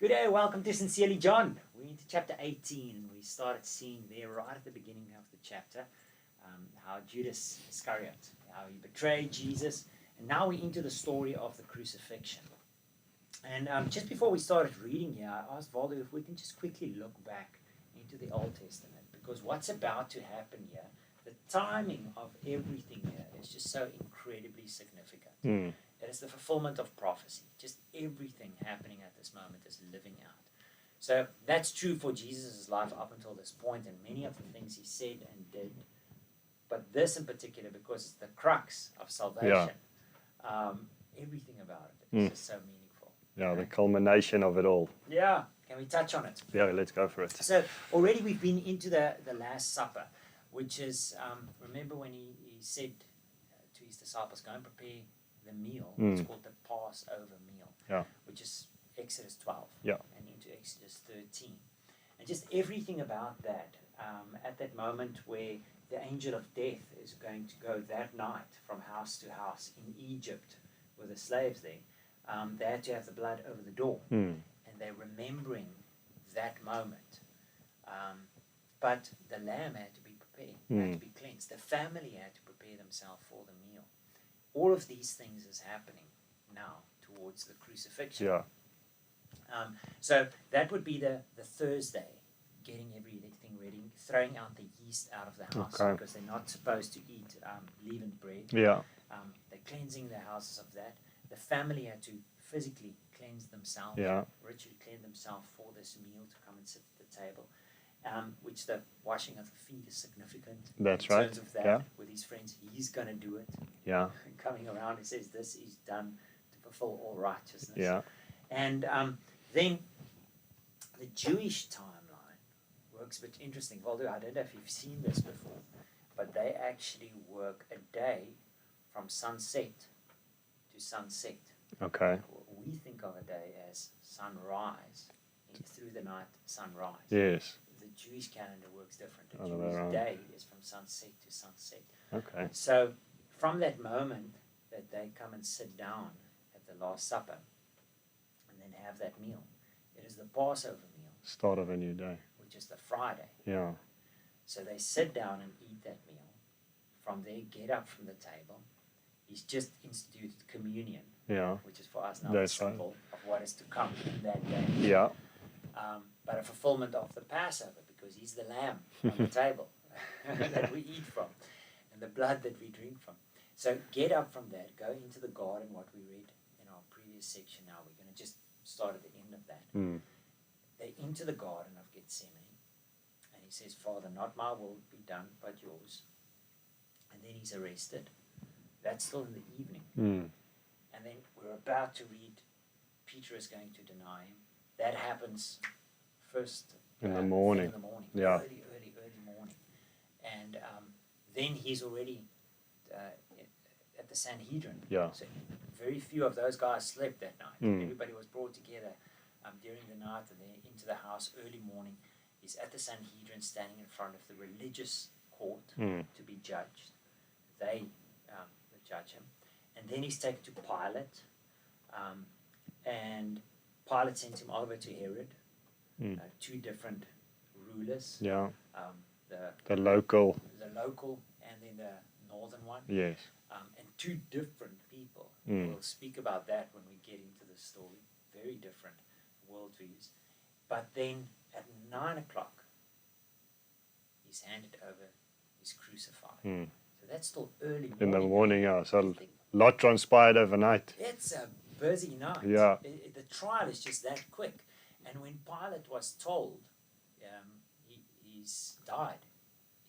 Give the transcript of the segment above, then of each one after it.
Good day, welcome to Sincerely John. We're into chapter 18 and we started seeing there right at the beginning of the chapter how Judas Iscariot, how he betrayed Jesus, and now we're into the story of the crucifixion. And just before we started reading here, I asked Valdo if we can just quickly look back into the Old Testament, because what's about to happen here, the timing of everything here is just so incredibly significant. It is the fulfillment of prophecy. Just everything happening at this moment is living out. So that's true for Jesus' life up until this point, and many of the things he said and did. But this in particular, because it's the crux of salvation, everything about it is just so meaningful. Yeah, the culmination of it all. Yeah, can we touch on it? Yeah, let's go for it. So already we've been into the Last Supper, which is, remember when he said to his disciples, go and prepare the meal. It's called the Passover meal, which is Exodus 12 and into Exodus 13. And just everything about that, at that moment where the angel of death is going to go that night from house to house in Egypt with the slaves there, they had to have the blood over the door. And they're remembering that moment. But the lamb had to be prepared, had to be cleansed. The family had to prepare themselves for the meal. All of these things is happening now towards the crucifixion. So that would be the Thursday, getting everything ready, throwing out the yeast out of the house because they're not supposed to eat leavened bread. They're cleansing their houses of that. The family had to physically cleanse themselves, ritually cleanse themselves for this meal to come and sit at the table. Which the washing of the feet is significant. That's in right. terms of that, with his friends, he's going to do it. Coming around, he says, this is done to fulfill all righteousness. And then the Jewish timeline works a bit interesting. Valdo, I don't know if you've seen this before, but they actually work a day from sunset to sunset. We think of a day as sunrise, through the night, sunrise. Yes. The Jewish calendar works different. The Jewish day is from sunset to sunset. So from that moment that they come and sit down at the Last Supper and then have that meal, it is the Passover meal. Start of a new day. Which is the Friday. So they sit down and eat that meal. From there, get up from the table. He's just instituted communion, which is for us now a symbol of what is to come in that day. But a fulfillment of the Passover, because he's the lamb on the table that we eat from, and the blood that we drink from. So get up from that, go into the garden, what we read in our previous section now. We're going to just start at the end of that. They're into the Garden of Gethsemane, and he says, Father, not my will be done, but yours. And then he's arrested. That's still in the evening. And then we're about to read, Peter is going to deny him. That happens first in the morning. Early morning. And then he's already at the Sanhedrin. So very few of those guys slept that night. Everybody was brought together during the night, and then into the house early morning. He's at the Sanhedrin, standing in front of the religious court to be judged. They judge him. And then he's taken to Pilate. And Pilate sent him over to Herod, two different rulers. The local and then the northern one. Yes. And two different people. We'll speak about that when we get into the story. Very different worldviews. But then at 9 o'clock, he's handed over, he's crucified. So that's still early morning. In the morning, so a lot transpired overnight. It's a busy night. The trial is just that quick. And when Pilate was told he's died,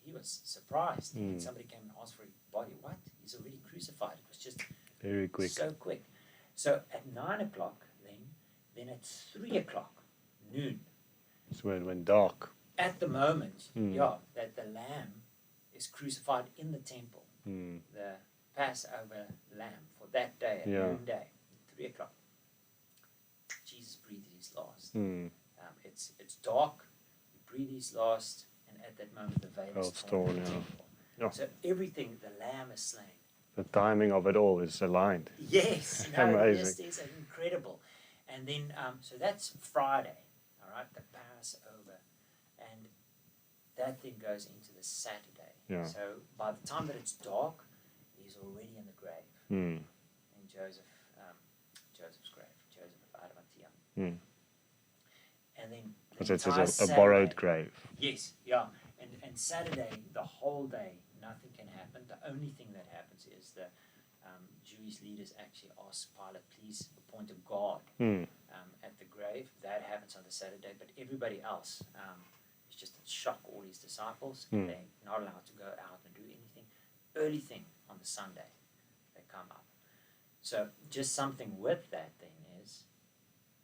he was surprised. When somebody came and asked for his body. What? He's already crucified. It was just very quick. So quick. So at 9 o'clock then at 3 o'clock, noon. It's when it went dark. At the moment, that the lamb is crucified in the temple. The Passover lamb for that day at noonday, 3 o'clock. Jesus breathed his last. It's dark, he breathed his last, and at that moment the veil is torn in the temple. So everything, the lamb is slain. The timing of it all is aligned. Yes, Amazing. This is incredible. And then, so that's Friday, all right, the Passover. And that then goes into the Saturday. Yeah. So by the time that it's dark, he's already in the grave. Mm. In Joseph's grave, Joseph of Arimathea. Mm. And then Because it's entire a borrowed Saturday- grave. Yes, yeah. And Saturday, the whole day, nothing can happen. The only thing that happens is the Jewish leaders actually ask Pilate, please appoint a guard Mm. at the grave. That happens on the Saturday, but everybody else is just in shock, all his disciples. Mm. They're not allowed to go out and do anything. Early thing on the Sunday, they come up. So just something with that then is,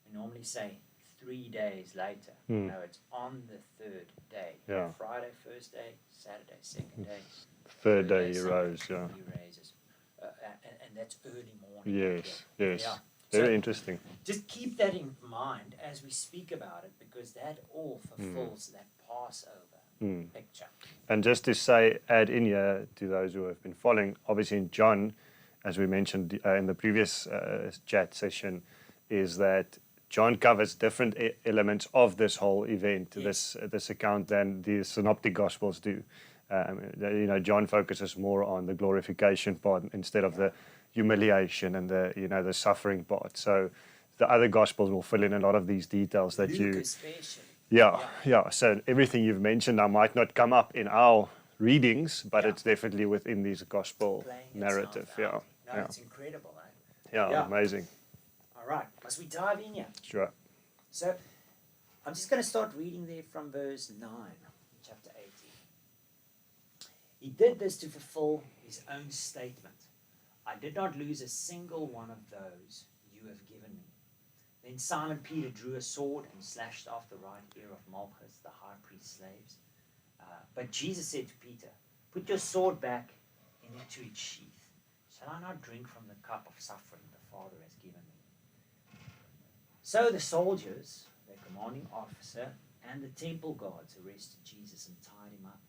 we normally say 3 days later. Mm. No, it's on the third day. Yeah. Friday, first day, Saturday, second day. Third day he Sunday, rose, yeah. He raises. And that's early morning. Yes, yes. Yeah. Very So interesting. just keep that in mind as we speak about it, because that all fulfills that Passover Mm. picture. And just to say, add in here to those who have been following, obviously in John, as we mentioned in the previous chat session, is that John covers different elements of this whole event, Yes. this account, than the Synoptic Gospels do. John focuses more on the glorification part instead of the humiliation and the suffering part. So the other Gospels will fill in a lot of these details that Luke especially. Yeah. So everything you've mentioned now might not come up in our readings, but Yeah. it's definitely within these Gospel Playing narrative. itself out. No, Yeah. it's incredible, eh? Yeah, Yeah. amazing. All right, must we dive in here? Sure. So I'm just going to start reading there from verse 9, chapter 18. He did this to fulfill his own statement. I did not lose a single one of those you have given me. Then Simon Peter drew a sword and slashed off the right ear of Melkbos, the high priest's slaves. But Jesus said to Peter, put your sword back into its sheath. Shall I not drink from the cup of suffering the Father has given me? So the soldiers, the commanding officer, and the temple guards arrested Jesus and tied him up.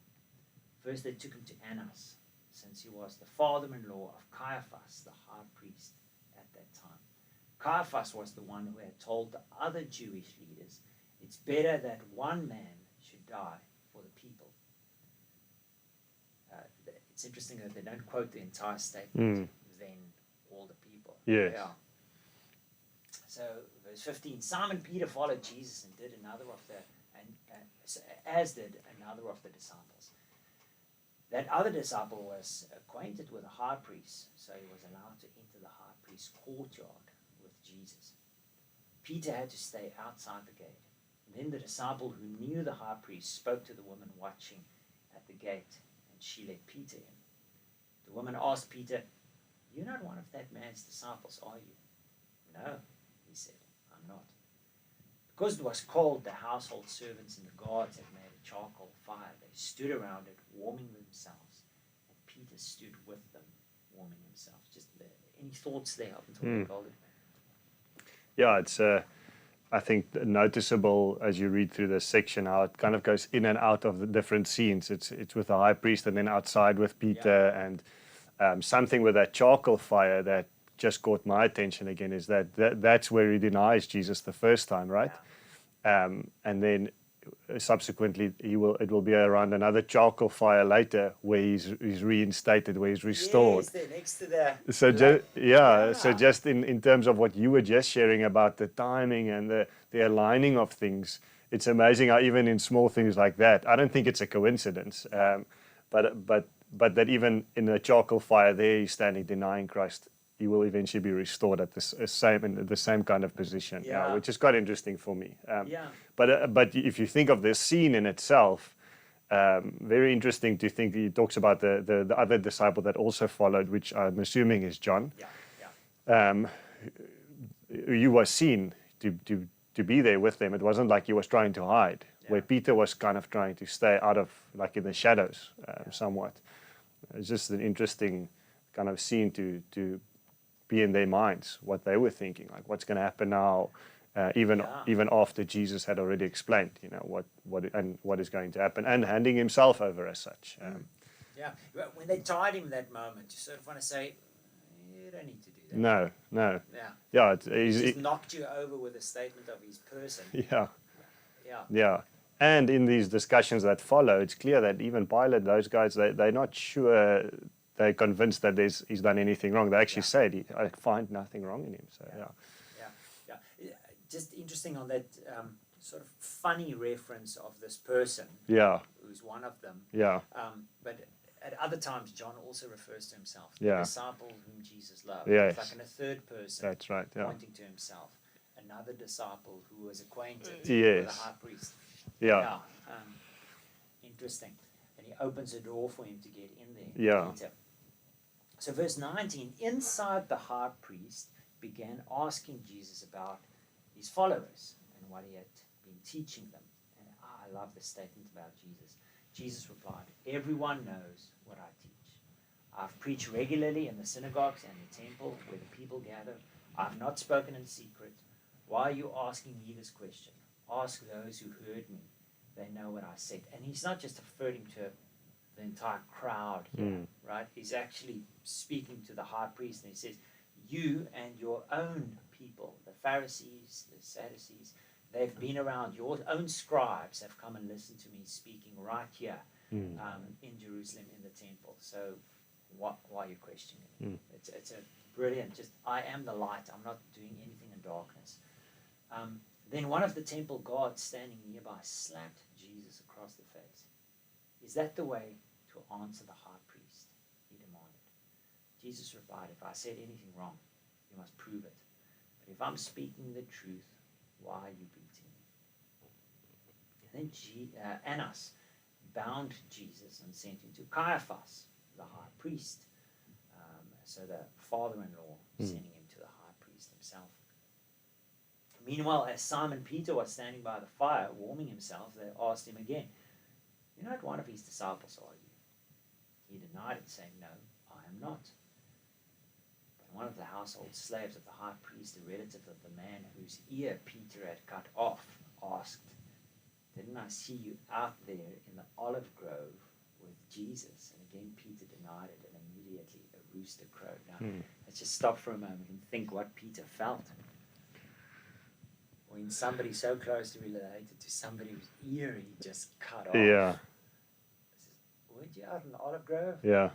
First they took him to Annas, since he was the father-in-law of Caiaphas, the high priest at that time. Caiaphas was the one who had told the other Jewish leaders, it's better that one man should die for the people. It's interesting that they don't quote the entire statement, then all the people. Yes. Yeah. So, verse 15, Simon Peter followed Jesus and did another of the, as did another of the disciples. That other disciple was acquainted with the high priest, so he was allowed to enter the high priest's courtyard with Jesus. Peter had to stay outside the gate. And then the disciple who knew the high priest spoke to the woman watching at the gate, and she let Peter in. The woman asked Peter, you're not one of that man's disciples, are you? No, he said, I'm not. Because it was cold, the household servants and the guards had made a charcoal fire. They stood around it, warming themselves. And Peter stood with them, warming himself. Just any thoughts there up until we called it? Yeah, it's I think noticeable as you read through this section how it kind of goes in and out of the different scenes. It's with the high priest and then outside with Peter, and something with that charcoal fire that just caught my attention again is that's where he denies Jesus the first time, right? And then subsequently it will be around another charcoal fire later where he's reinstated, where he's restored. Yes, there next to the... So just in terms of what you were just sharing about the timing and the aligning of things, it's amazing how even in small things like that, I don't think it's a coincidence, but that even in the charcoal fire there, he's standing denying Christ, he will eventually be restored at the same kind of position, which is quite interesting for me. But if you think of this scene in itself, very interesting to think. He talks about the other disciple that also followed, which I'm assuming is John. He was seen to be there with them. It wasn't like he was trying to hide, where Peter was kind of trying to stay out of, like in the shadows, somewhat. It's just an interesting kind of scene to be in their minds, what they were thinking, like what's going to happen now, even after Jesus had already explained, what is going to happen, and handing himself over as such. When they tied him that moment, you sort of want to say, You don't need to do that. No. Yeah. Yeah, He just knocked you over with a statement of his person. Yeah. And in these discussions that follow, it's clear that even Pilate, those guys, they're not sure, they're convinced that he's done anything wrong. They actually said, I find nothing wrong in him. So, Yeah. Just interesting on that sort of funny reference of this person. Yeah. Who's one of them. Yeah. But at other times, John also refers to himself. Yeah. The disciple whom Jesus loved. Yes. It's like in a third person. That's right. Yeah. Pointing to himself. Another disciple who was acquainted with the high priest. Yeah. Interesting. And he opens a door for him to get in there. Yeah. Peter. So verse 19, inside the high priest began asking Jesus about his followers and what he had been teaching them. And I love the statement about Jesus. Jesus replied, everyone knows what I teach. I've preached regularly in the synagogues and the temple where the people gather. I've not spoken in secret. Why are you asking me this question? Ask those who heard me. They know what I said. And he's not just referring to the entire crowd here, right? He's actually speaking to the high priest, and he says, you and your own people, the Pharisees, the Sadducees, they've been around. Your own scribes have come and listened to me speaking right here in Jerusalem in the temple. So why are you questioning me? It's a brilliant, I am the light. I'm not doing anything in darkness. Then one of the temple guards standing nearby slapped Jesus across the face. Is that the way to answer the high priest? He demanded. Jesus replied, if I said anything wrong, you must prove it. But if I'm speaking the truth, why are you beating me? And then Annas bound Jesus and sent him to Caiaphas, the high priest. So the father-in-law sending him to the high priest himself. Meanwhile, as Simon Peter was standing by the fire, warming himself, they asked him again, you're not one of his disciples, are you? He denied it, saying, no, I am not. But one of the household slaves of the high priest, a relative of the man whose ear Peter had cut off, asked, didn't I see you out there in the olive grove with Jesus? And again, Peter denied it, and immediately a rooster crowed. Now, let's just stop for a moment and think what Peter felt when somebody so closely related to somebody whose ear he just cut off. Yeah. Weren't you out in the olive grove? Yeah.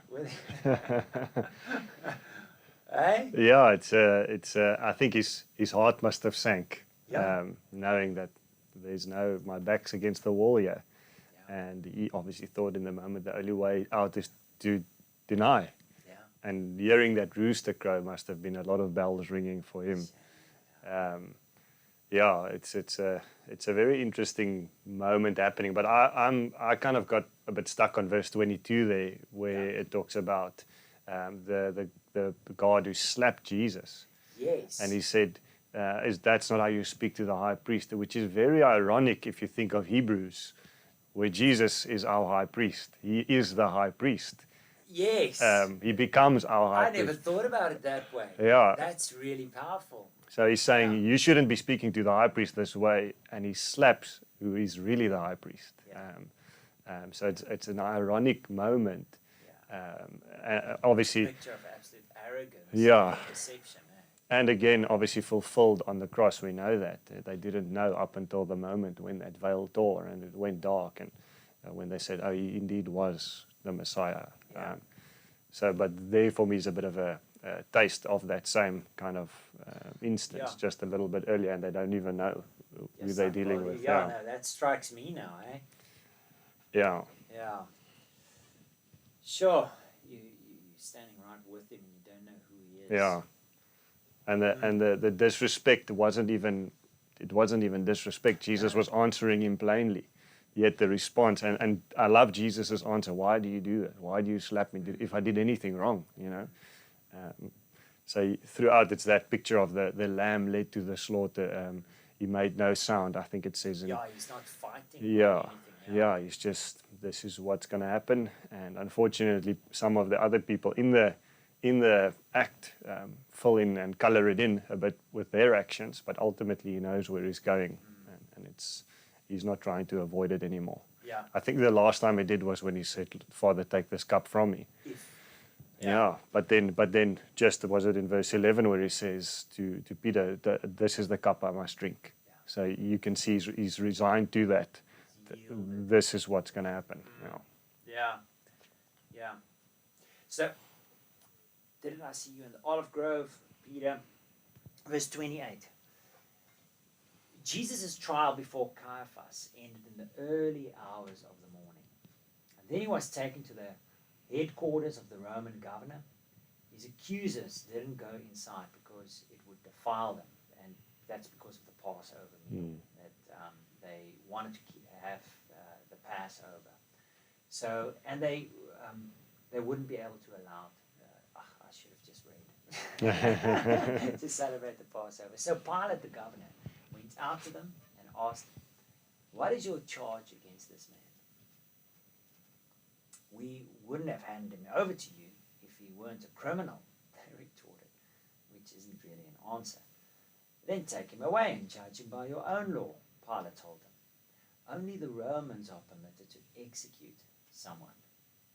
Hey? Yeah, it's. I think his heart must have sank, knowing that my back's against the wall here, and he obviously thought in the moment the only way out is to deny. Yeah. And hearing that rooster crow must have been a lot of bells ringing for him. It's a very interesting moment happening. But I kind of got a bit stuck on verse 22 there, where it talks about the God who slapped Jesus. Yes. And he said, that's not how you speak to the high priest, which is very ironic if you think of Hebrews, where Jesus is our high priest. He is the high priest. Yes. He becomes our high priest. I never thought about it that way. Yeah. That's really powerful. So he's saying you shouldn't be speaking to the high priest this way, and he slaps who is really the high priest. So it's an ironic moment. Obviously, Picture of absolute arrogance. Yeah. Deception. And again, obviously fulfilled on the cross. We know that they didn't know up until the moment when that veil tore and it went dark, and when they said, "Oh, he indeed was the Messiah." But there for me is a bit of a taste of that same kind of instance, just a little bit earlier, and they don't even know who they're dealing with. No, that strikes me now, eh? Yeah. Yeah. Sure, you're standing right with him, and you don't know who he is. Yeah. And the disrespect wasn't even disrespect. Jesus was answering him plainly. Yet the response, and I love Jesus' answer, why do you do that? Why do you slap me if I did anything wrong, you know? So throughout it's that picture of the lamb led to the slaughter. He made no sound, I think it says. He's not fighting. Yeah, he's just, this is what's going to happen. And unfortunately, some of the other people in the act fill in and color it in a bit with their actions, but ultimately he knows where he's going, and he's not trying to avoid it anymore. Yeah. I think the last time he did was when he said, "Father, take this cup from me." But then just was it in verse 11 where he says to Peter, this is the cup I must drink. Yeah. So you can see he's resigned to that. This is what's going to happen. Yeah. So, didn't I see you in the olive grove, Peter? Verse 28. Jesus' trial before Caiaphas ended in the early hours of the morning. And then he was taken to the headquarters of the Roman governor. His accusers didn't go inside because it would defile them. And that's because of the Passover meal. That they wanted to have the Passover. So, and they wouldn't be able to allow I should have just read. To celebrate the Passover. So Pilate, the governor, went out to them and asked them, what is your charge against this man? We wouldn't have handed him over to you if he weren't a criminal, they retorted, which isn't really an answer. Then take him away and judge him by your own law, Pilate told them. Only the Romans are permitted to execute someone,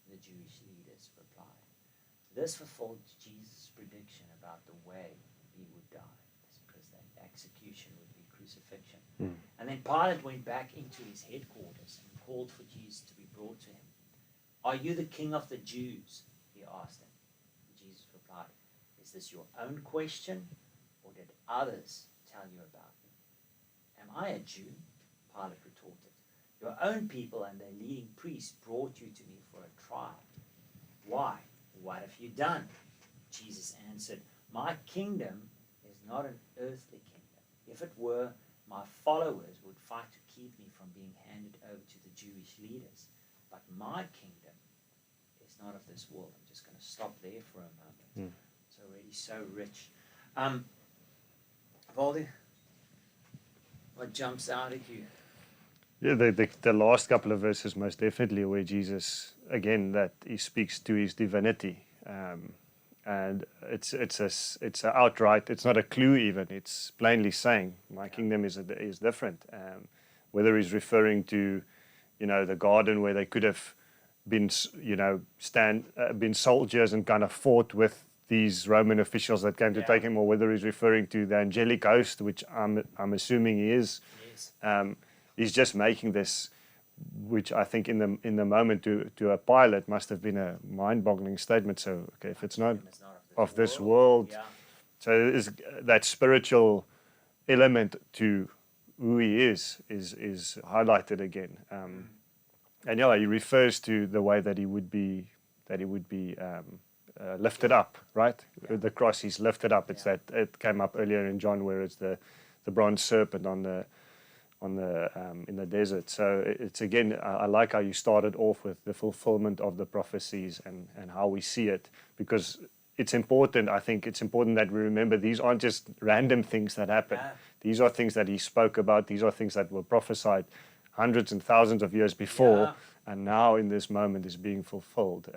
the Jewish leaders replied. This fulfilled Jesus' prediction about the way he would die, because that execution would be crucifixion. And then Pilate went back into his headquarters and called for Jesus to be brought to him. Are you the king of the Jews? He asked him. Jesus replied, is this your own question, or did others tell you about me? Am I a Jew? Pilate retorted. Your own people and their leading priests brought you to me for a trial. Why? What have you done? Jesus answered, my kingdom is not an earthly kingdom. If it were, my followers would fight to keep me from being handed over to the Jewish leaders. But my kingdom is not of this world. I'm just going to stop there for a moment. It's already so rich. Valdi, what jumps out at you? Yeah, the last couple of verses most definitely where Jesus, again, that he speaks to his divinity. And it's a outright, it's not a clue even, it's plainly saying, my kingdom is different. Whether he's referring to, the garden where they could have been, been soldiers and kind of fought with these Roman officials that came to take him, or whether he's referring to the angelic host, which I'm assuming he is. Yes. He's just making this, which I think in the moment to a Pilate must have been a mind-boggling statement. So, okay, if it's not of this world, so is that spiritual element to who he is highlighted again. And he refers to the way that he would be lifted up, right? The cross, he's lifted up. It's that it came up earlier in John where it's the bronze serpent in the desert. So it's again, I like how you started off with the fulfillment of the prophecies and how we see it, because it's important. I think it's important that we remember these aren't just random things that happen. These are things that he spoke about. These are things that were prophesied hundreds and thousands of years before, and now in this moment is being fulfilled.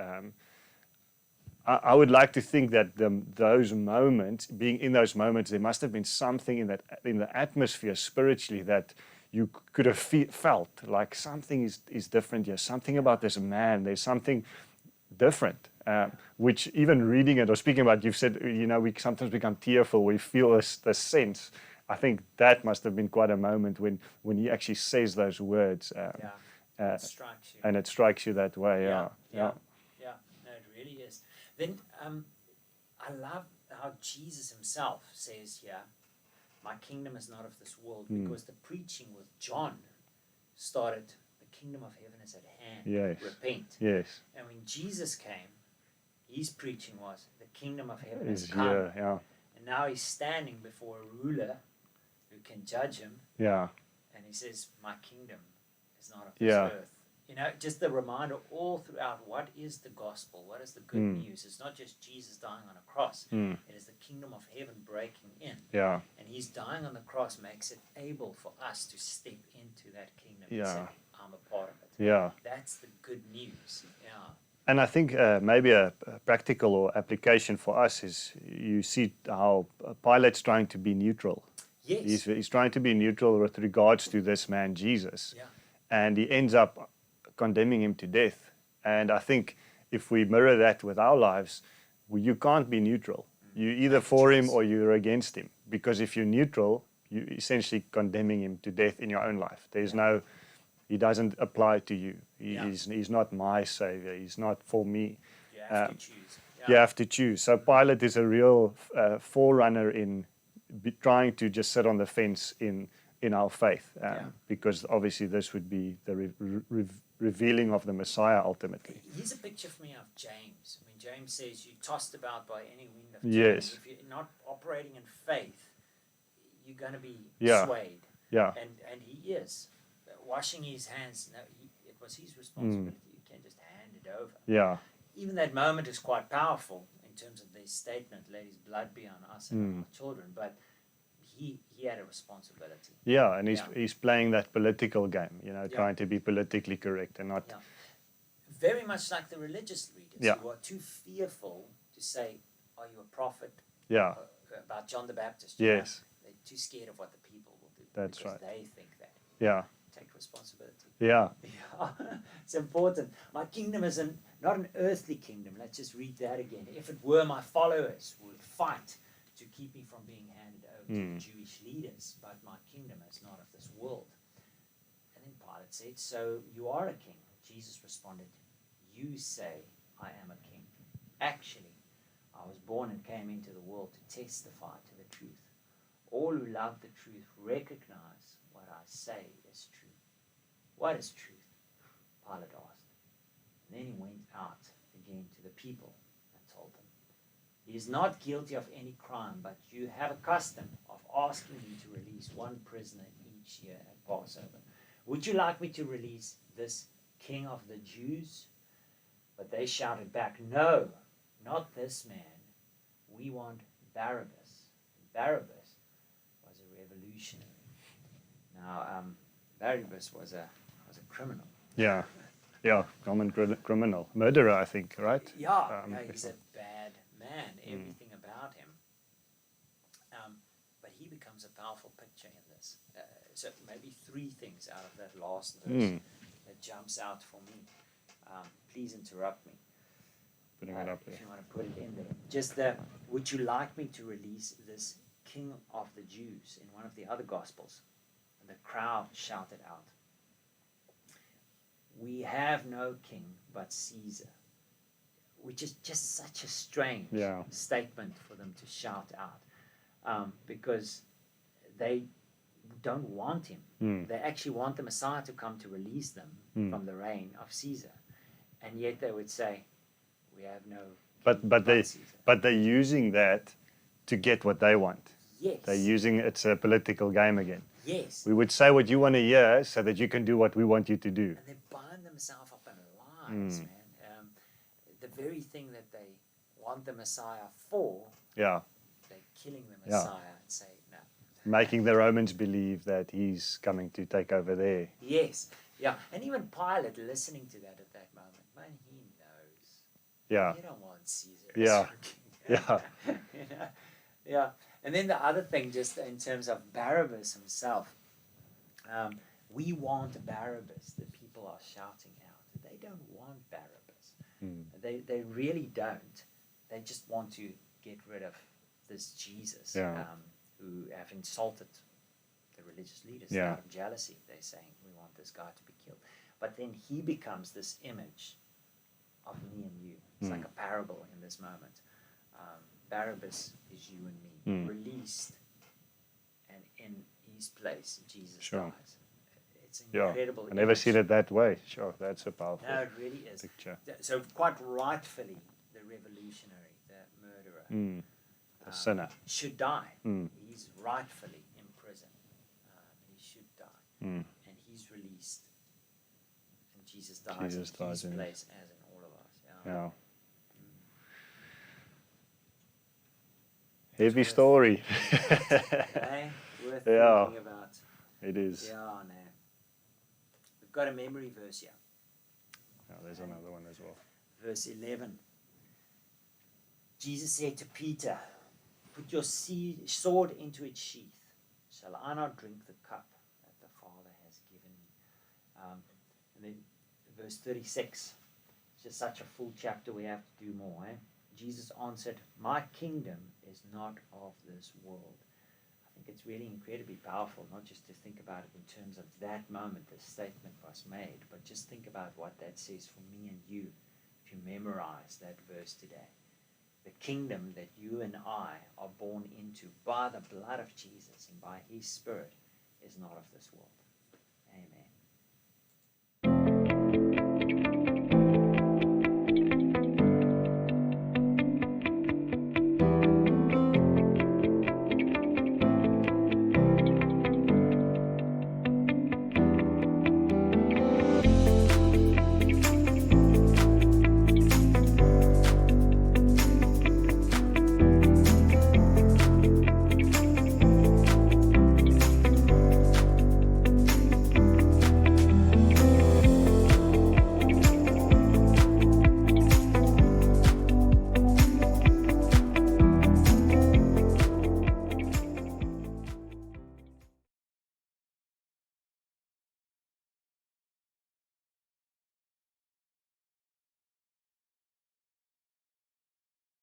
I would like to think that those moments, being in those moments, there must have been something in the atmosphere spiritually that you could have felt like something is different here. Something about this man. There's something different. Which even reading it or speaking about, you've said, we sometimes become tearful. We feel this sense. I think that must have been quite a moment when he actually says those words. It strikes you. And it strikes you that way. No, it really is. Then I love how Jesus himself says here, my kingdom is not of this world, because the preaching with John started, the kingdom of heaven is at hand. Yes. Repent. Yes. And when Jesus came, his preaching was, the kingdom of heaven has Is come. here, And now he's standing before a ruler who can judge him. Yeah. And he says, my kingdom is not of this earth. Just the reminder all throughout, what is the gospel? What is the good news? It's not just Jesus dying on a cross. It is the kingdom of heaven breaking in. Yeah. And his dying on the cross makes it able for us to step into that kingdom Yeah. and say, I'm a part of it. Yeah. That's the good news. Yeah. And I think maybe a practical or application for us is you see how Pilate's trying to be neutral. Yes. He's trying to be neutral with regards to this man, Jesus. Yeah. And he ends up condemning him to death. And I think if we mirror that with our lives, you can't be neutral. You're either for him or you're against him. Because if you're neutral, you're essentially condemning him to death in your own life. There's no, he doesn't apply to you. He's not my savior. He's not for me. You have to choose. You have to choose. So Pilate is a real forerunner in trying to just sit on the fence in our faith, because obviously this would be the revealing of the Messiah ultimately. Here's a picture for me of James. I mean, James says you're tossed about by any wind of Yes. If you're not operating in faith, you're going to be swayed. Yeah. And he is. Washing his hands, no, it was his responsibility. You can't just hand it over. Yeah. Even that moment is quite powerful in terms of their statement, let his blood be on us and our children. But he had a responsibility. Yeah, and he's playing that political game, trying to be politically correct and not... Yeah. Very much like the religious leaders who are too fearful to say, are you a prophet? Yeah. About John the Baptist. Yes. They're too scared of what the people will do. That's because right. They think that. Yeah. Take responsibility. Yeah. It's important. My kingdom is not an earthly kingdom. Let's just read that again. If it were, my followers would fight to keep me from being handed over to the Jewish leaders, but my kingdom is not of this world. And then Pilate said, so you are a king. Jesus responded, you say I am a king. Actually, I was born and came into the world to testify to the truth. All who love the truth recognize what I say is true. What is truth? Pilate asked. And then he went out again to the people and told them, he is not guilty of any crime, but you have a custom of asking me to release one prisoner each year at Passover. Would you like me to release this king of the Jews? But they shouted back, no, not this man. We want Barabbas. Barabbas was a revolutionary. Now, Barabbas was a criminal. Yeah. Yeah, common criminal. Murderer, I think, right? Yeah, he's a bad man, everything about him. But he becomes a powerful picture in this. So maybe three things out of that last verse that jumps out for me. Please interrupt me. Putting it up there. If you want to put it in there. Just would you like me to release this king of the Jews in one of the other Gospels? And the crowd shouted out, we have no king but Caesar, which is just such a strange statement for them to shout out, because they don't want him. They actually want the Messiah to come to release them from the reign of Caesar, and yet they would say, we have no king but Caesar. But they're using that to get what they want. Yes. They're using it's a political game again. Yes. We would say what you want to hear so that you can do what we want you to do. And they bind themselves up in lies, man. The very thing that they want the Messiah for, they're killing the Messiah and say, no. Making the Romans believe that he's coming to take over there. Yes. Yeah. And even Pilate listening to that at that moment, man, he knows. Yeah. You don't want Caesar. Yeah. Yeah. Yeah. And then the other thing, just in terms of Barabbas himself, we want Barabbas. The people are shouting out. They don't want Barabbas. They really don't. They just want to get rid of this Jesus who have insulted the religious leaders out of jealousy. They're saying, we want this guy to be killed. But then he becomes this image of me and you. It's like a parable in this moment. Barabbas is you and me, released, and in his place, Jesus dies. It's an incredible I've never seen it that way. Sure, that's a powerful No, it really is. picture. So quite rightfully, the revolutionary, the murderer, The sinner. should die. He's rightfully in prison. He should die. And he's released. And Jesus dies in his place, as in all of us. Yeah. Heavy story. Worth thinking about. It is. Yeah, no. We've got a memory verse here. Yeah, there's another one as well. Verse 11. Jesus said to Peter, put your sword into its sheath. Shall I not drink the cup that the Father has given me? And then verse 36. just such a full chapter, we have to do more. Jesus answered, "My kingdom is not of this world." I think it's really incredibly powerful, not just to think about it in terms of that moment the statement was made, but just think about what that says for me and you if you memorize that verse today. The kingdom that you and I are born into by the blood of Jesus and by his Spirit is not of this world.